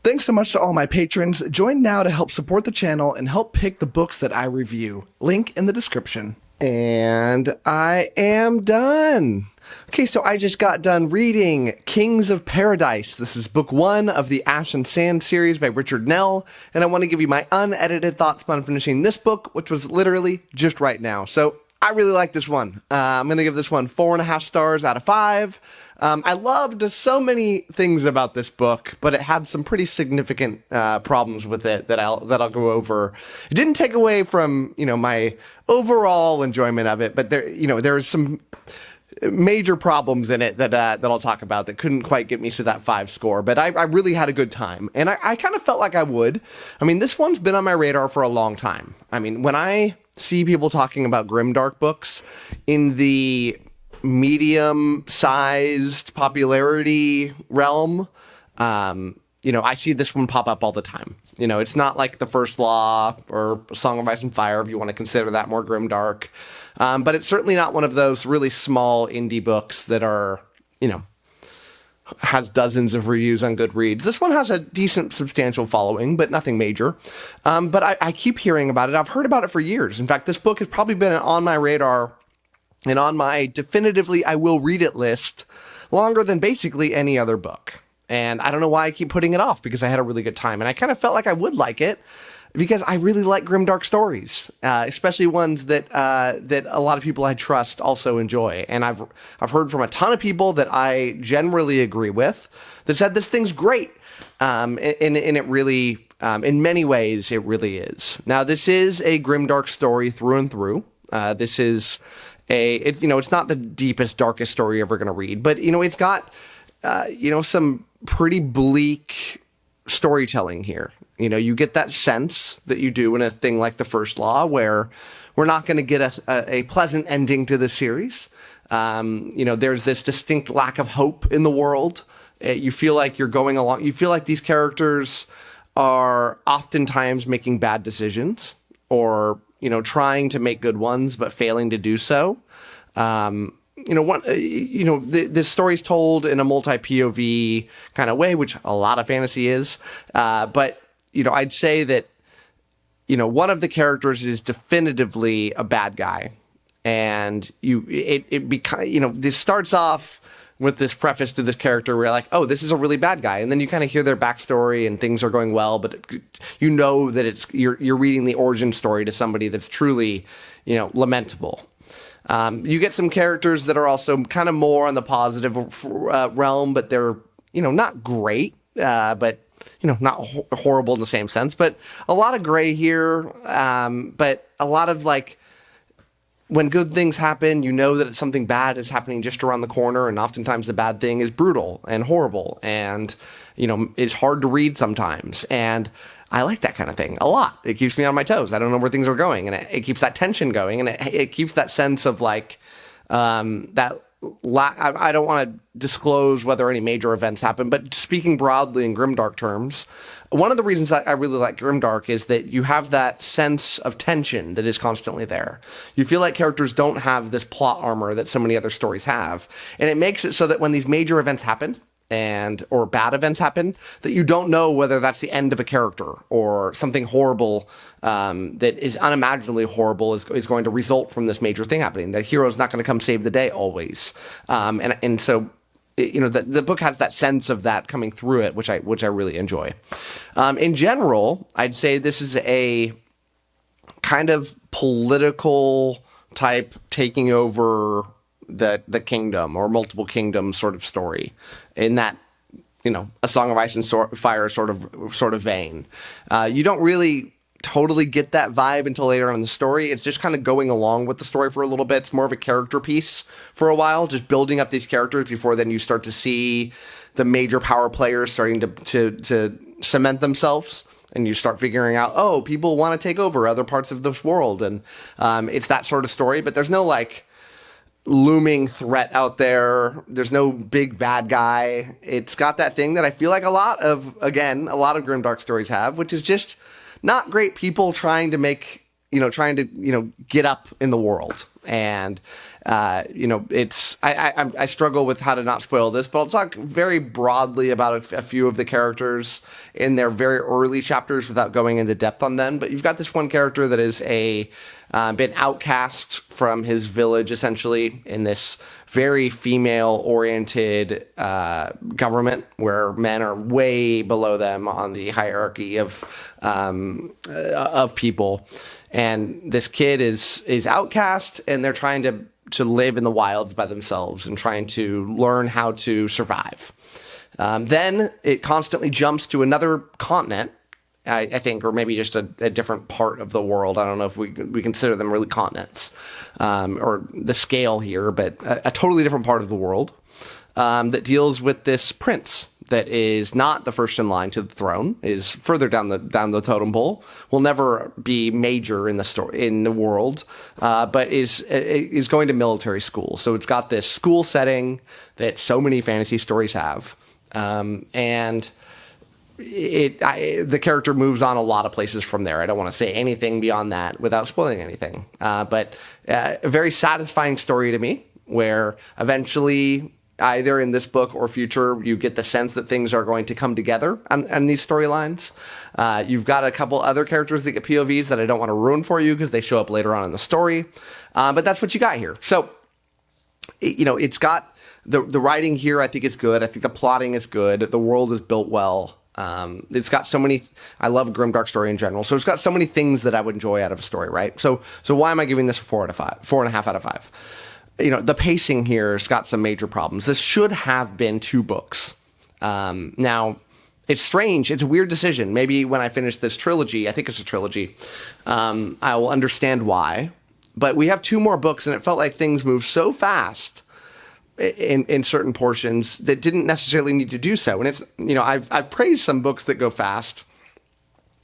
Thanks so much to all my patrons. Join now to help support the channel and help pick the books that I review. Link in the description. And I am done. Okay, so I just got done reading Kings of Paradise. This is book 1 of the Ash and Sand series by Richard Nell, and I want to give you my unedited thoughts on finishing this book, which was literally just right now. So I really like this one. I'm going to give this one 4.5 stars out of 5. I loved so many things about this book, but it had some pretty significant problems with it that I'll go over. It didn't take away from, my overall enjoyment of it, but there was some major problems in it that I'll talk about that couldn't quite get me to that 5 score, but I really had a good time, and I kind of felt like I would. I mean, this one's been on my radar for a long time. I mean, when I see people talking about Grimdark books in the medium-sized popularity realm, I see this one pop up all the time. It's not like The First Law or Song of Ice and Fire, if you want to consider that more grimdark. But it's certainly not one of those really small indie books that are, has dozens of reviews on Goodreads. This one has a decent, substantial following, but nothing major. But I keep hearing about it. I've heard about it for years. In fact, this book has probably been on my radar and on my definitively I will read it list longer than basically any other book. And I don't know why I keep putting it off, because I had a really good time. And I kind of felt like I would like it, because I really like grimdark stories, especially ones that a lot of people I trust also enjoy. And I've heard from a ton of people that I generally agree with that said this thing's great. And it really, in many ways, it really is. Now, this is a grimdark story through and through. This is it's not the deepest, darkest story you're ever going to read, but it's got some pretty bleak storytelling here. You get that sense that you do in a thing like The First Law, where we're not going to get a pleasant ending to the series. There's this distinct lack of hope in the world. You feel like you're going along. You feel like these characters are oftentimes making bad decisions, or trying to make good ones but failing to do so. This story's told in a multi-POV kind of way, which a lot of fantasy is. But I'd say that, one of the characters is definitively a bad guy. And this starts off with this preface to this character where you're like, oh, this is a really bad guy. And then you kind of hear their backstory and things are going well, but that you're reading the origin story to somebody that's truly, lamentable. You get some characters that are also kind of more on the positive realm, but they're, not great, but, not horrible in the same sense, but a lot of gray here. But a lot of when good things happen, that something bad is happening just around the corner. And oftentimes the bad thing is brutal and horrible and, is hard to read sometimes. And I like that kind of thing a lot. It keeps me on my toes. I don't know where things are going, and it keeps that tension going, and it keeps that sense of I don't want to disclose whether any major events happen, but speaking broadly in grimdark terms, one of the reasons I really like grimdark is that you have that sense of tension that is constantly there. You feel like characters don't have this plot armor that so many other stories have, and it makes it so that when these major events happen, or bad events happen, that you don't know whether that's the end of a character or something horrible that is unimaginably horrible is going to result from this major thing happening. The hero's not going to come save the day always. And so, the book has that sense of that coming through it, which I really enjoy. In general, I'd say this is a kind of political type taking over the kingdom or multiple kingdoms sort of story, in that a Song of Ice and Fire sort of vein. You don't really totally get that vibe until later on in the story. It's just kind of going along with the story for a little bit. It's more of a character piece for a while, just building up these characters before then you start to see the major power players starting to cement themselves. And you start figuring out, oh, people want to take over other parts of this world. And it's that sort of story, but there's no looming threat out there. There's no big bad guy. It's got that thing that I feel like a lot of grimdark stories have, which is just not great people trying to get up in the world. And I struggle with how to not spoil this, but I'll talk very broadly about a few of the characters in their very early chapters without going into depth on them. But you've got this one character that is been outcast from his village, essentially, in this very female-oriented government where men are way below them on the hierarchy of people. And this kid is outcast, and they're trying to live in the wilds by themselves and trying to learn how to survive. Then it constantly jumps to another continent, I think, or maybe just a different part of the world. I don't know if we consider them really continents or the scale here, but a totally different part of the world that deals with this prince that is not the first in line to the throne, is further down the totem pole, will never be major in the story in the world, but is going to military school. So it's got this school setting that so many fantasy stories have, and the character moves on a lot of places from there. I don't want to say anything beyond that without spoiling anything, but a very satisfying story to me, where eventually, either in this book or future, you get the sense that things are going to come together on these storylines. You've got a couple other characters that get POVs that I don't want to ruin for you because they show up later on in the story. But that's what you got here. So, it's got the writing here, I think, is good. I think the plotting is good. The world is built well. It's got so many, I love a grimdark story in general. So it's got so many things that I would enjoy out of a story, right? So why am I giving this a 4.5 out of 5? The pacing here has got some major problems. This should have been 2 books. Now, it's strange. It's a weird decision. Maybe when I finish this trilogy, I think it's a trilogy, I will understand why. But we have 2 more books, and it felt like things moved so fast in certain portions that didn't necessarily need to do so. And it's, I've praised some books that go fast.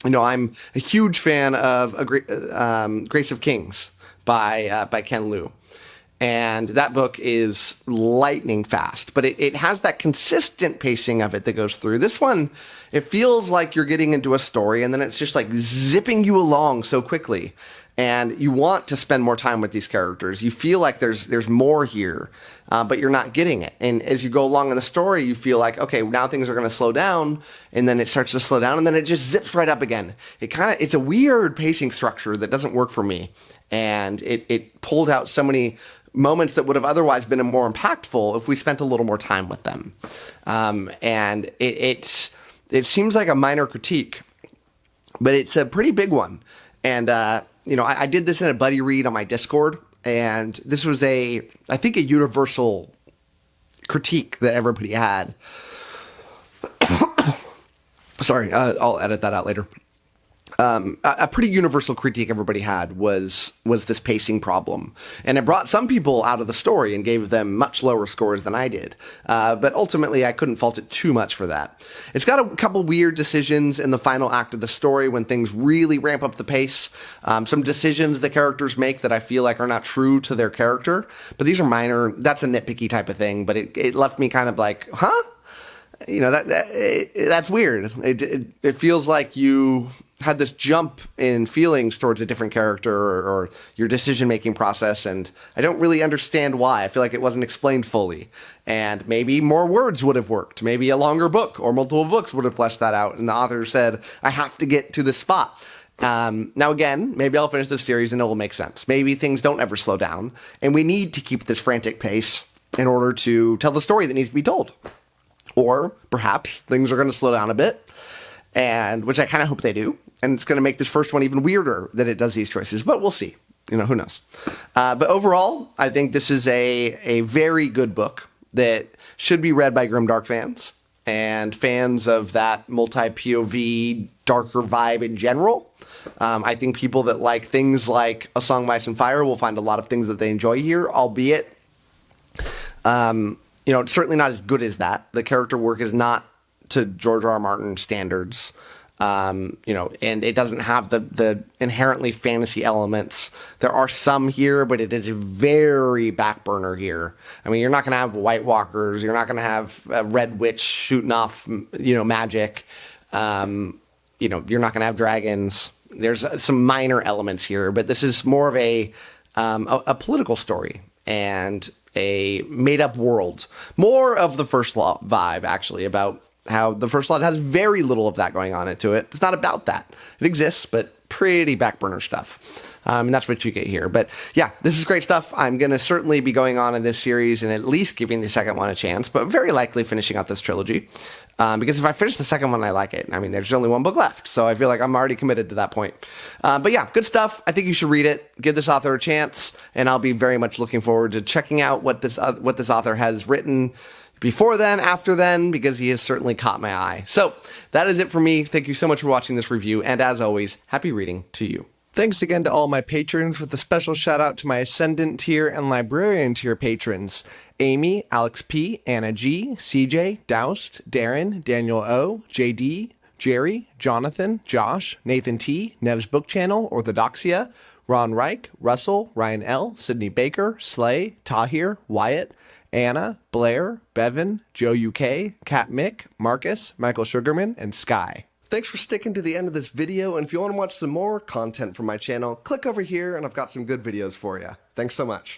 I'm a huge fan of Grace of Kings by Ken Liu. And that book is lightning fast, but it has that consistent pacing of it that goes through. This one, it feels like you're getting into a story, and then it's just like zipping you along so quickly. And you want to spend more time with these characters. You feel like there's more here, but you're not getting it. And as you go along in the story, you feel like, okay, now things are going to slow down, and then it starts to slow down, and then it just zips right up again. It's a weird pacing structure that doesn't work for me. And it pulled out so many moments that would have otherwise been more impactful if we spent a little more time with them. And it seems like a minor critique, but it's a pretty big one. And, I did this in a buddy read on my Discord, and this was I think a universal critique that everybody had. Sorry, I'll edit that out later. A pretty universal critique everybody had was this pacing problem. And it brought some people out of the story and gave them much lower scores than I did. But ultimately, I couldn't fault it too much for that. It's got a couple weird decisions in the final act of the story when things really ramp up the pace. Some decisions the characters make that I feel like are not true to their character. But these are minor. That's a nitpicky type of thing. But it left me kind of like, huh? That's weird. It feels like you had this jump in feelings towards a different character or your decision-making process, and I don't really understand why. I feel like it wasn't explained fully. And maybe more words would have worked. Maybe a longer book or multiple books would have fleshed that out, and the author said, I have to get to this spot. Now again, maybe I'll finish this series and it will make sense. Maybe things don't ever slow down, and we need to keep this frantic pace in order to tell the story that needs to be told. Or perhaps things are going to slow down a bit, and which I kind of hope they do. And it's going to make this first one even weirder that it does these choices. But we'll see. Who knows? But overall, I think this is a very good book that should be read by Grimdark fans and fans of that multi-POV, darker vibe in general. I think people that like things like A Song of Ice and Fire will find a lot of things that they enjoy here, albeit it's certainly not as good as that. The character work is not to George R. R. Martin standards. And it doesn't have the inherently fantasy elements. There are some here, but it is a very back burner here. I mean, you're not going to have White Walkers. You're not going to have a Red Witch shooting off, magic. You're not going to have dragons. There's some minor elements here, but this is more of a political story. and a made-up world. More of the First Law vibe, actually, about how the First Law has very little of that going on into it. It's not about that. It exists, but pretty back burner stuff. And that's what you get here. But yeah, this is great stuff. I'm going to certainly be going on in this series and at least giving the second one a chance, but very likely finishing out this trilogy. Because if I finish the second one, I like it. I mean, there's only one book left, so I feel like I'm already committed to that point. But yeah, good stuff. I think you should read it. Give this author a chance, and I'll be very much looking forward to checking out what this author has written before then, after then, because he has certainly caught my eye. So that is it for me. Thank you so much for watching this review, and as always, happy reading to you. Thanks again to all my patrons, with a special shout out to my Ascendant tier and Librarian tier patrons: Amy, Alex P, Anna G, CJ, Doust, Darren, Daniel O, JD, Jerry, Jonathan, Josh, Nathan T, Nev's Book Channel, 𝐿, Ron Reich, Russell, Ryan L, Sydney Baker, Slay, Tahir, Wyatt, Anna, Blair, Bevan, Joe UK, Kat Mick, Marcus, Michael Sugarman, and Sky. Thanks for sticking to the end of this video, and if you want to watch some more content from my channel, click over here and I've got some good videos for you. Thanks so much.